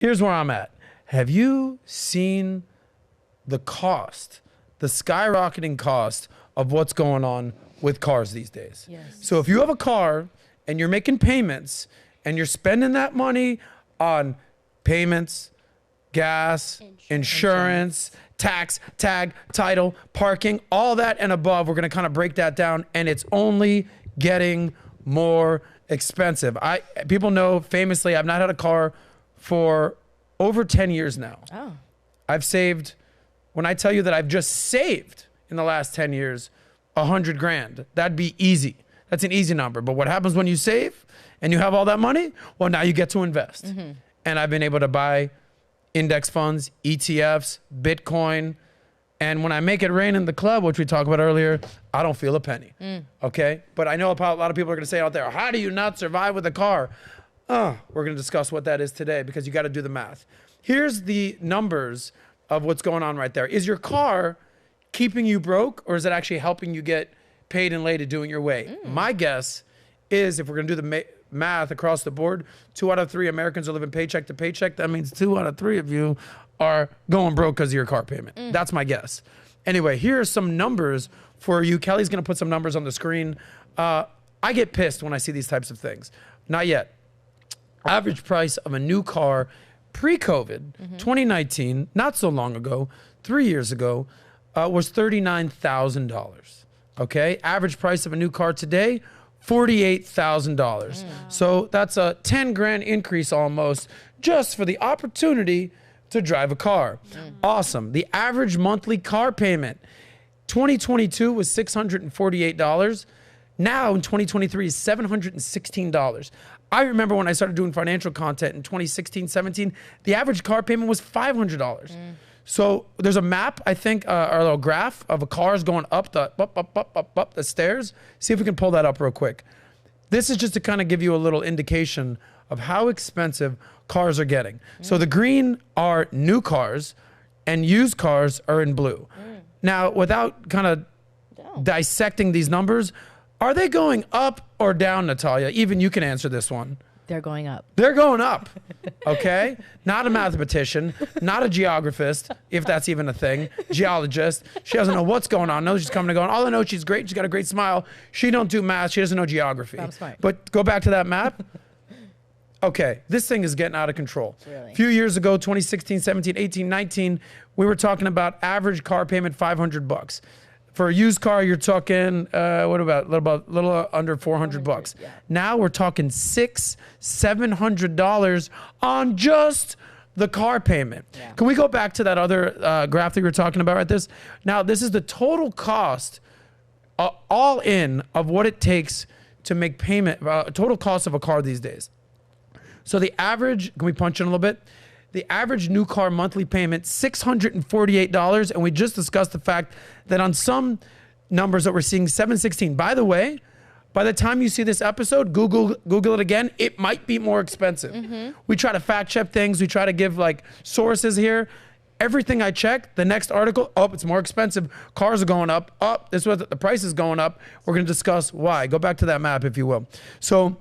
Here's where I'm at. Have you seen the cost, the skyrocketing cost of what's going on with cars these days? Yes. So if you have a car and you're making payments and you're spending that money on payments, gas, insurance, tax, tag, title, parking, all that and above, we're going to kind of break that down, and it's only getting more expensive. People know famously I've not had a car for over 10 years now. Oh. I've saved, when I tell you that I've just saved in the last 10 years, 100 grand, that'd be easy. That's an easy number. But what happens when you save and you have all that money? Well, now you get to invest. Mm-hmm. And I've been able to buy index funds, ETFs, Bitcoin. And when I make it rain in the club, which we talked about earlier, I don't feel a penny. Okay? But I know a lot of people are going to say out there, how do you not survive with a car? We're going to discuss what that is today, because you got to do the math. Here's the numbers of what's going on right there. Is your car keeping you broke, or is it actually helping you get paid and laid to doing your way? My guess is, if we're going to do the math across the board, 2 out of 3 Americans are living paycheck to paycheck. That means 2 out of 3 of you are going broke because of your car payment. That's my guess. Anyway, here are some numbers for you. Kelly's going to put some numbers on the screen. I get pissed when I see these types of things. Not yet. Average price of a new car pre-COVID, 2019, not so long ago, 3 years ago, was $39,000. Okay? Average price of a new car today, $48,000. So that's a 10 grand increase almost, just for the opportunity to drive a car. Awesome. The average monthly car payment, 2022 was $648. Now in 2023 is $716. I remember when I started doing financial content in 2016, 17, the average car payment was $500. So there's a map, I think, or a little graph of a cars going up the stairs. See if we can pull that up real quick. This is just to kind of give you a little indication of how expensive cars are getting. So the green are new cars and used cars are in blue. Now, without kind of dissecting these numbers, are they going up or down, Natalia? Even you can answer this one. They're going up. They're going up, okay? Not a mathematician, not a geographist, if that's even a thing, geologist. She doesn't know what's going on. No, she's coming and going. All I know, she's great. She's got a great smile. She don't do math. She doesn't know geography. I'm smart. But go back to that map. Okay, this thing is getting out of control. Really? A few years ago, 2016, 17, 18, 19, we were talking about average car payment, $500. For a used car, you're talking, what about a little under $400. Yeah. Now we're talking $600-700 on just the car payment. Yeah. Can we go back to that other graph that we were talking about right this? Now, this is the total cost, all in, of what it takes to make payment, total cost of a car these days. So the average, can we punch in a little bit? The average new car monthly payment, $648. And we just discussed the fact that on some numbers that we're seeing, $716. By the way, by the time you see this episode, Google it again. It might be more expensive. We try to fact check things. We try to give like sources here. Everything I check, the next article, it's more expensive. Cars are going up. This was the price is going up. We're going to discuss why. Go back to that map, if you will. So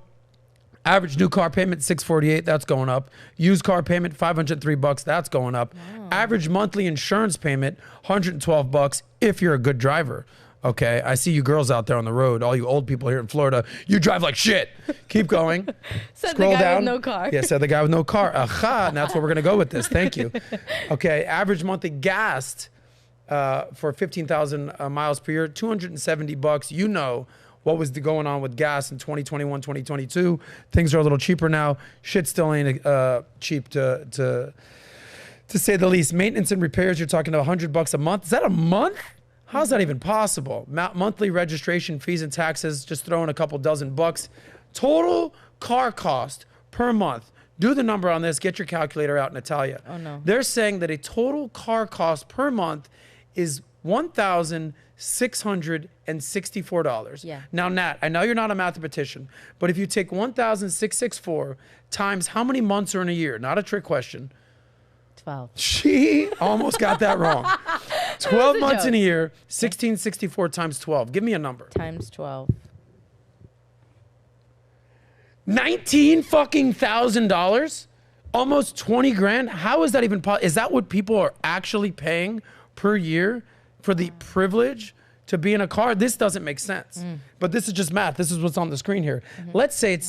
average new car payment, $648, that's going up. Used car payment, $503, that's going up. Wow. Average monthly insurance payment, $112 if you're a good driver. Okay, I see you girls out there on the road, all you old people here in Florida, you drive like shit. Keep going. Said Scroll the guy down. with no car. Yeah, said the guy with no car. Aha, and that's where we're gonna go with this. Thank you. Okay, average monthly gas for 15,000 miles per year, $270. You know what was going on with gas in 2021, 2022. Things are a little cheaper now. Shit still ain't cheap to say the least. Maintenance and repairs, you're talking about $100 a month. Is that a month? How's that even possible? Monthly registration fees and taxes, just throwing a couple dozen bucks. Total car cost per month. Do the number on this. Get your calculator out, Natalia. Oh, no. They're saying that a total car cost per month is $1,664. Yeah. Now, Nat, I know you're not a mathematician, but if you take 1,664 times how many months are in a year? Not a trick question. 12. She almost got that wrong. 12 months joke. in a year, 1,664 times 12. Give me a number. Times 12. $19,000? Almost 20 grand. How is that even possible? Is that what people are actually paying per year for the privilege to be in a car? This doesn't make sense. But this is just math. This is what's on the screen here. Let's say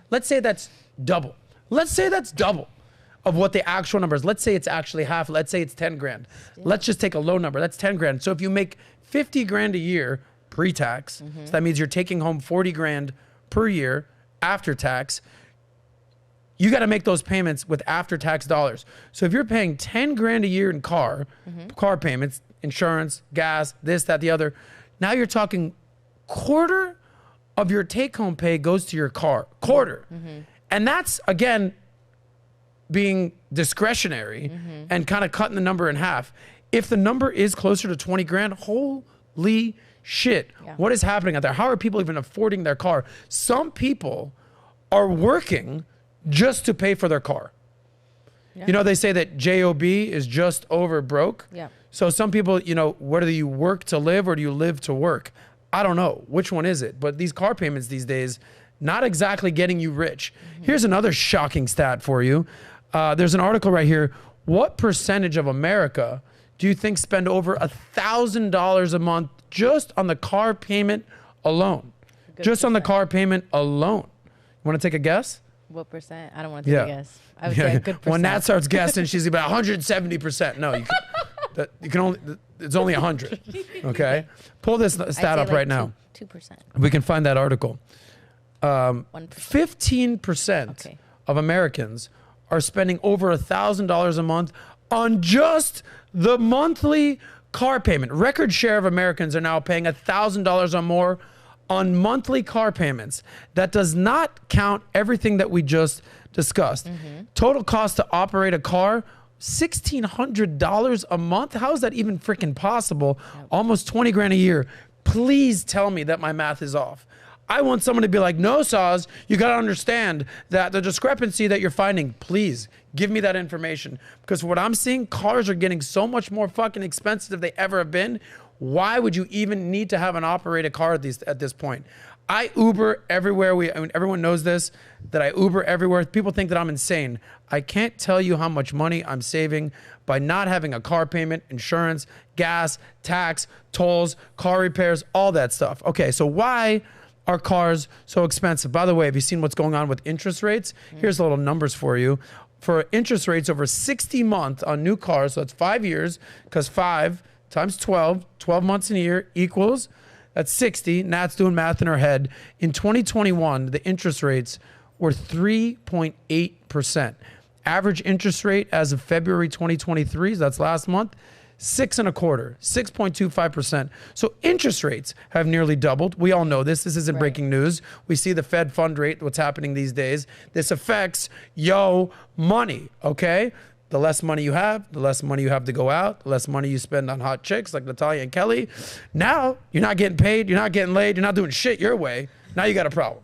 that's double. Let's say that's double of what the actual number is. Let's say it's actually half. Let's say it's 10 grand. Let's just take a low number. That's 10 grand. So if you make 50 grand a year pre-tax, so that means you're taking home 40 grand per year after tax, you got to make those payments with after-tax dollars. So if you're paying 10 grand a year in car payments, insurance, gas, this, that, the other, now you're talking quarter of your take-home pay goes to your car. Quarter. And that's, again, being discretionary and kind of cutting the number in half. If the number is closer to 20 grand, holy shit, what is happening out there? How are people even affording their car? Some people are working just to pay for their car. You know, they say that JOB is just over broke. So some people, you know, whether you work to live or do you live to work? I don't know. Which one is it? But these car payments these days, not exactly getting you rich. Here's another shocking stat for you. There's an article right here. What percentage of America do you think spend over $1,000 a month just on the car payment alone? Just on the car payment alone. You want to take a guess? What percent? I don't want to take a guess. I would say a good percent. When Nat starts guessing, she's about 170%. No, you can only, it's only 100. Okay? Pull this stat up right now. 2%. We can find that article. 15% of Americans are spending over $1,000 a month on just the monthly car payment. Record share of Americans are now paying $1,000 or more on monthly car payments. That does not count everything that we just discussed. Total cost to operate a car, $1,600 a month. How is that even freaking possible? Almost 20 grand a year. Please tell me that my math is off. I want someone to be like, no, Soz, you got to understand that the discrepancy that you're finding, please give me that information. Because what I'm seeing, cars are getting so much more fucking expensive than they ever have been. Why would you even need to have an operated car at this point? I Uber everywhere. Everyone knows this, that I Uber everywhere. People think that I'm insane. I can't tell you how much money I'm saving by not having a car payment, insurance, gas, tax, tolls, car repairs, all that stuff. Okay, so why are cars so expensive? By the way, have you seen what's going on with interest rates? Here's a little numbers for you. For interest rates over 60 months on new cars, so it's 5 years, because 5 times 12 months in a year equals, that's 60. Nat's doing math in her head. In 2021, the interest rates were 3.8%. Average interest rate as of February 2023, so that's last month, 6.25%, 6.25%. So interest rates have nearly doubled. We all know this. This isn't breaking news. We see the Fed fund rate, what's happening these days. This affects money, okay? The less money you have, the less money you have to go out, the less money you spend on hot chicks like Natalia and Kelly. Now, you're not getting paid, you're not getting laid, you're not doing shit your way. Now you got a problem.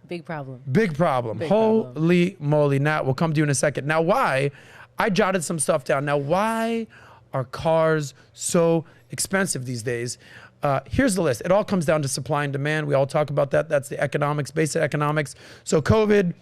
Big problem. Big problem. Holy moly. Nat, we'll come to you in a second. Now, why? I jotted some stuff down. Now, why are cars so expensive these days? Here's the list. It all comes down to supply and demand. We all talk about that. That's the economics, basic economics. So COVID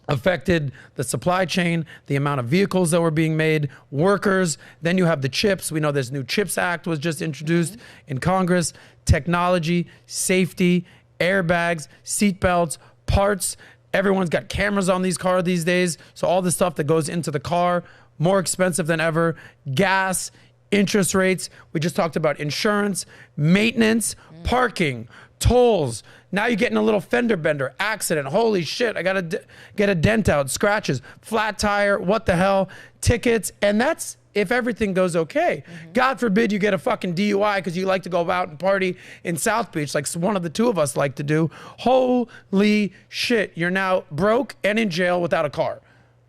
affected the supply chain, the amount of vehicles that were being made, workers. Then you have the chips. We know this new CHIPS Act was just introduced in Congress. Technology, safety, airbags, seatbelts, parts. Everyone's got cameras on these cars these days. So all the stuff that goes into the car, more expensive than ever. Gas, interest rates. We just talked about insurance, maintenance, parking, tolls. Now you're getting a little fender bender, accident. Holy shit, I got to get a dent out, scratches, flat tire, what the hell, tickets. And that's if everything goes okay. God forbid you get a fucking DUI because you like to go out and party in South Beach like one of the two of us like to do. Holy shit, you're now broke and in jail without a car.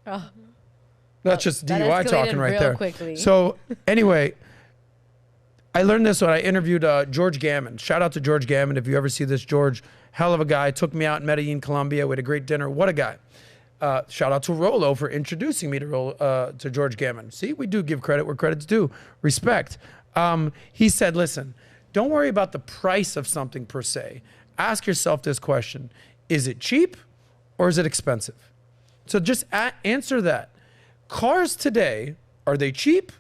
Oh. That's just DUI talking right there. Quickly. So anyway, I learned this when I interviewed George Gammon. Shout out to George Gammon. If you ever see this, George, hell of a guy. Took me out in Medellin, Colombia. We had a great dinner. What a guy. Shout out to Rolo for introducing me to George Gammon. See, we do give credit where credit's due. Respect. He said, listen, don't worry about the price of something per se. Ask yourself this question. Is it cheap or is it expensive? So just answer that. Cars today, are they cheap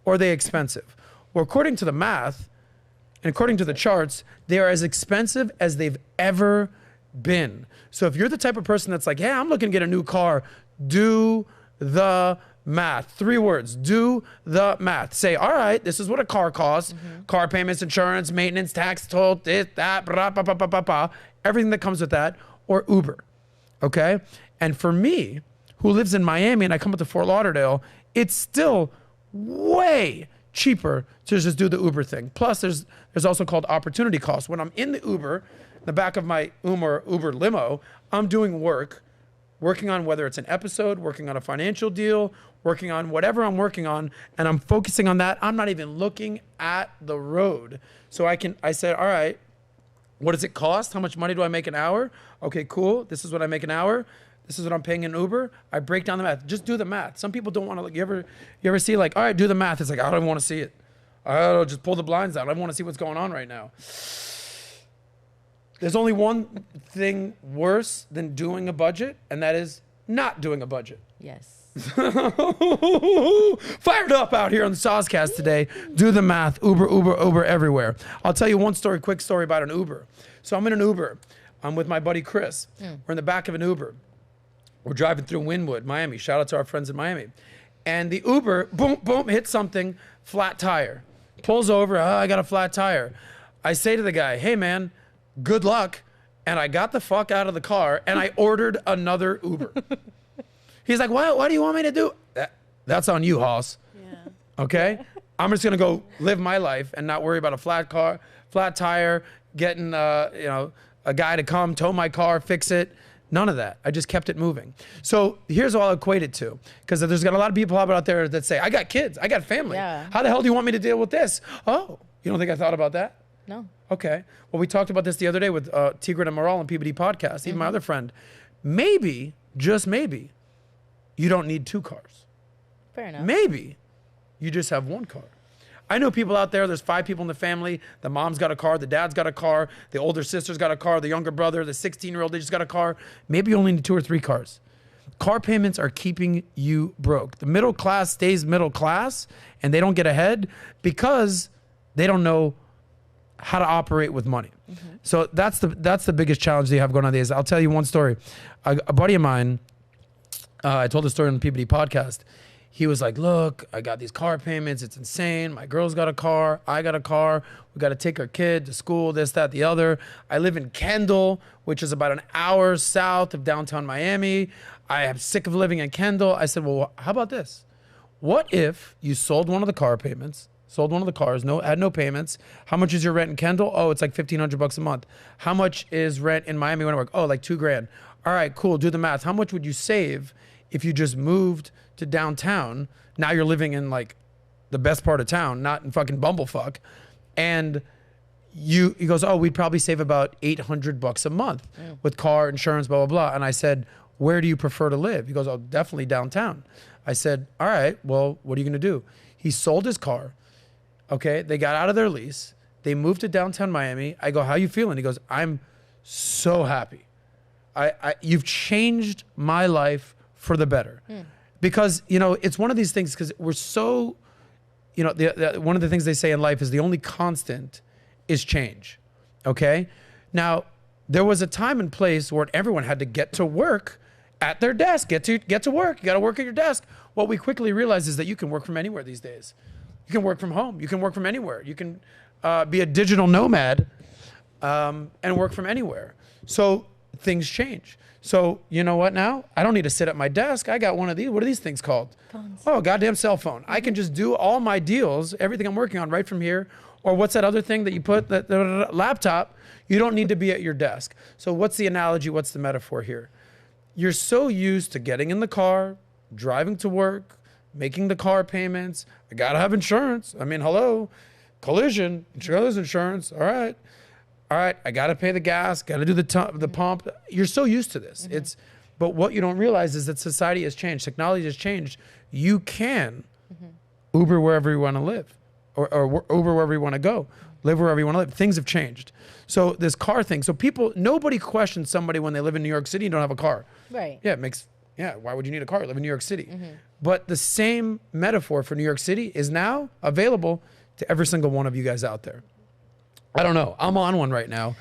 or are they expensive? Well, according to the math and according to the charts, they are as expensive as they've ever been. So if you're the type of person that's like, yeah, I'm looking to get a new car, do the math. 3 words, do the math. Say, all right, this is what a car costs. Car payments, insurance, maintenance, tax, toll, this, that, blah, blah, blah, blah, blah, blah, everything that comes with that, or Uber, okay? And for me, who lives in Miami and I come up to Fort Lauderdale, it's still way cheaper to just do the Uber thing. Plus, there's also called opportunity cost. When I'm in the Uber, the back of my Uber limo, I'm doing working on whether it's an episode, working on a financial deal, working on whatever I'm working on, and I'm focusing on that. I'm not even looking at the road. So I said, all right, what does it cost? How much money do I make an hour? Okay, cool. This is what I make an hour. This is what I'm paying in Uber. I break down the math. Just do the math. Some people don't want to, you ever see like, all right, do the math. It's like, I don't even want to see it. I don't know, just pull the blinds out. I don't want to see what's going on right now. There's only one thing worse than doing a budget, and that is not doing a budget. Yes. Fired up out here on the SOSCAST today. Do the math. Uber everywhere. I'll tell you one quick story about an Uber. So I'm in an Uber. I'm with my buddy Chris. We're in the back of an Uber. We're driving through Wynwood, Miami. Shout out to our friends in Miami. And the Uber, boom, boom, hits something, flat tire. Pulls over, I got a flat tire. I say to the guy, hey man, good luck. And I got the fuck out of the car and I ordered another Uber. He's like, what do you want me to do? That's on you, Hoss. Yeah. Okay? I'm just gonna go live my life and not worry about a flat tire, getting a guy to come tow my car, fix it. None of that. I just kept it moving. So here's what I'll equate it to. Because there's got a lot of people out there that say, I got kids, I got family. Yeah. How the hell do you want me to deal with this? Oh, you don't think I thought about that? No. Okay. Well, we talked about this the other day with Tigran and Moral on PBD podcast, even my other friend. Maybe, just maybe, you don't need 2 cars. Fair enough. Maybe you just have 1 car. I know people out there, there's 5 people in the family. The mom's got a car, the dad's got a car, the older sister's got a car, the younger brother, the 16-year-old, they just got a car. Maybe you only need 2 or 3 cars. Car payments are keeping you broke. The middle class stays middle class and they don't get ahead because they don't know how to operate with money. So that's the biggest challenge they have going on these. I'll tell you one story. A buddy of mine, I told the story on the PBD podcast. He was like, look, I got these car payments. It's insane. My girl's got a car. I got a car. We got to take our kid to school, this, that, the other. I live in Kendall, which is about an hour south of downtown Miami. I am sick of living in Kendall. I said, well, how about this? What if you sold one of the car payments, sold one of the cars, had no payments? How much is your rent in Kendall? Oh, it's like $1,500 a month. How much is rent in Miami when I work? Oh, like $2,000. All right, cool. Do the math. How much would you save if you just moved to downtown? Now you're living in like the best part of town, not in fucking Bumblefuck. And he goes, oh, we'd probably save about $800 a month with car insurance, blah, blah, blah. And I said, where do you prefer to live? He goes, oh, definitely downtown. I said, all right, well, what are you going to do? He sold his car. Okay. They got out of their lease. They moved to downtown Miami. I go, how you feeling? He goes, I'm so happy. You've changed my life for the better. Because, it's one of these things because we're so, one of the things they say in life is the only constant is change. Okay. Now, there was a time and place where everyone had to get to work at their desk, get to work. You got to work at your desk. What we quickly realized is that you can work from anywhere these days. You can work from home. You can work from anywhere. You can be a digital nomad and work from anywhere. So things change. So you know what now? I don't need to sit at my desk. I got one of these. What are these things called? Phones. Oh, goddamn cell phone. I can just do all my deals, everything I'm working on right from here. Or what's that other thing that you put, the laptop? You don't need to be at your desk. So what's the analogy? What's the metaphor here? You're so used to getting in the car, driving to work, making the car payments. I got to have insurance. I mean, hello, collision, insurance. All right. I got to pay the gas, got to do the pump. You're so used to this. But what you don't realize is that society has changed. Technology has changed. You can Uber wherever you want to live or Uber wherever you want to go, live wherever you want to live. Things have changed. So this car thing. So nobody questions somebody when they live in New York City and don't have a car. Right. Yeah, it makes Yeah, why would you need a car? You live in New York City. But the same metaphor for New York City is now available to every single one of you guys out there. I don't know. I'm on one right now.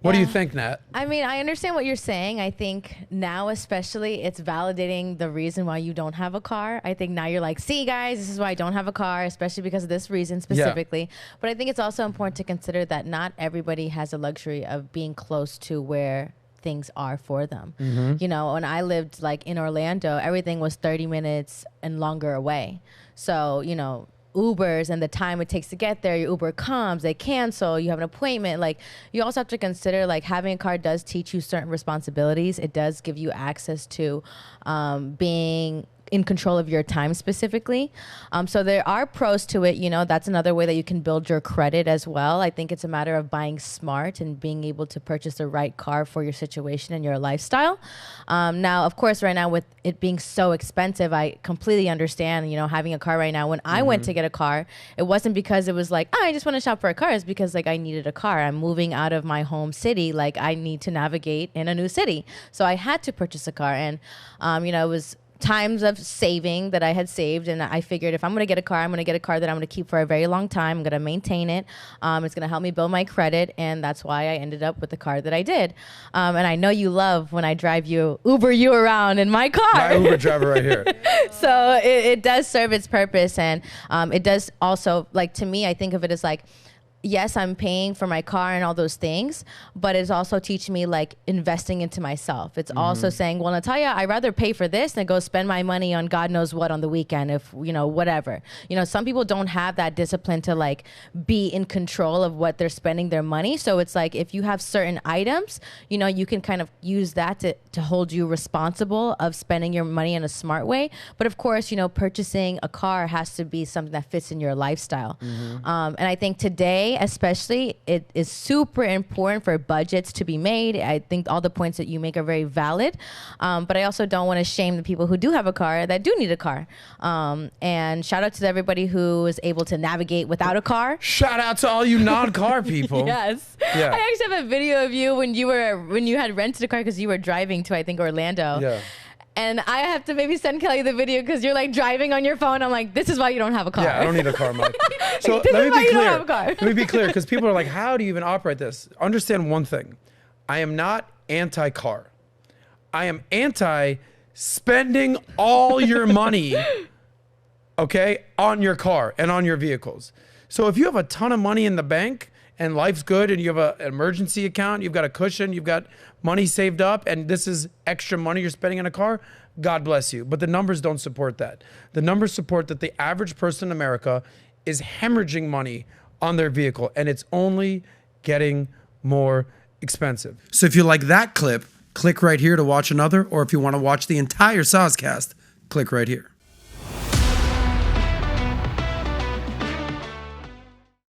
What do you think, Nat? I mean, I understand what you're saying. I think now especially it's validating the reason why you don't have a car. I think now you're like, see guys, this is why I don't have a car, especially because of this reason specifically. But I think it's also important to consider that not everybody has the luxury of being close to where things are for them. You know, when I lived like in Orlando, everything was 30 minutes and longer away. So, you know, Ubers and the time it takes to get there, your Uber comes, they cancel, you have an appointment. Like, you also have to consider, like, having a car does teach you certain responsibilities. It does give you access to being in control of your time specifically. So there are pros to it. You know, that's another way that you can build your credit as well. I think it's a matter of buying smart and being able to purchase the right car for your situation and your lifestyle. Now, of course, right now with it being so expensive, I completely understand, you know, having a car right now. When I went to get a car, it wasn't because it was like, oh, I just want to shop for a car. It's because like I needed a car. I'm moving out of my home city. Like, I need to navigate in a new city. So I had to purchase a car. And, you know, it was times of saving that I had saved, and I figured if I'm going to get a car, I'm going to get a car that I'm going to keep for a very long time. I'm going to maintain it. It's going to help me build my credit, and that's why I ended up with the car that I did. And I know you love when I Uber you around in my car. My Uber driver right here. So it does serve its purpose, and it does also, like, to me, I think of it as like, yes, I'm paying for my car and all those things, but it's also teaching me like investing into myself. It's also saying, well, Natalia, I'd rather pay for this than go spend my money on God knows what on the weekend, if, you know, whatever. You know, some people don't have that discipline to like be in control of what they're spending their money. So it's like, if you have certain items, you know, you can kind of use that to hold you responsible of spending your money in a smart way. But of course, you know, purchasing a car has to be something that fits in your lifestyle. And I think today, especially, it is super important for budgets to be made. I think all the points that you make are very valid, but I also don't want to shame the people who do have a car that do need a car. And shout out to everybody who is able to navigate without a car. Shout out to all you non-car people. Yes. Yeah. I actually have a video of you when you had rented a car because you were driving to, I think, Orlando. Yeah. And I have to maybe send Kelly the video because you're like driving on your phone. I'm like, this is why you don't have a car. Yeah, I don't need a car, Mike. So This let is me why be you don't clear. have a car. Let me be clear, because people are like, how do you even operate this? Understand one thing. I am not anti-car. I am anti-spending all your money, okay, on your car and on your vehicles. So if you have a ton of money in the bank and life's good and you have an emergency account, you've got a cushion, you've got money saved up, and this is extra money you're spending on a car, God bless you. But the numbers don't support that. The numbers support that the average person in America is hemorrhaging money on their vehicle, and it's only getting more expensive. So if you like that clip, click right here to watch another, or if you want to watch the entire SOSCAST, click right here.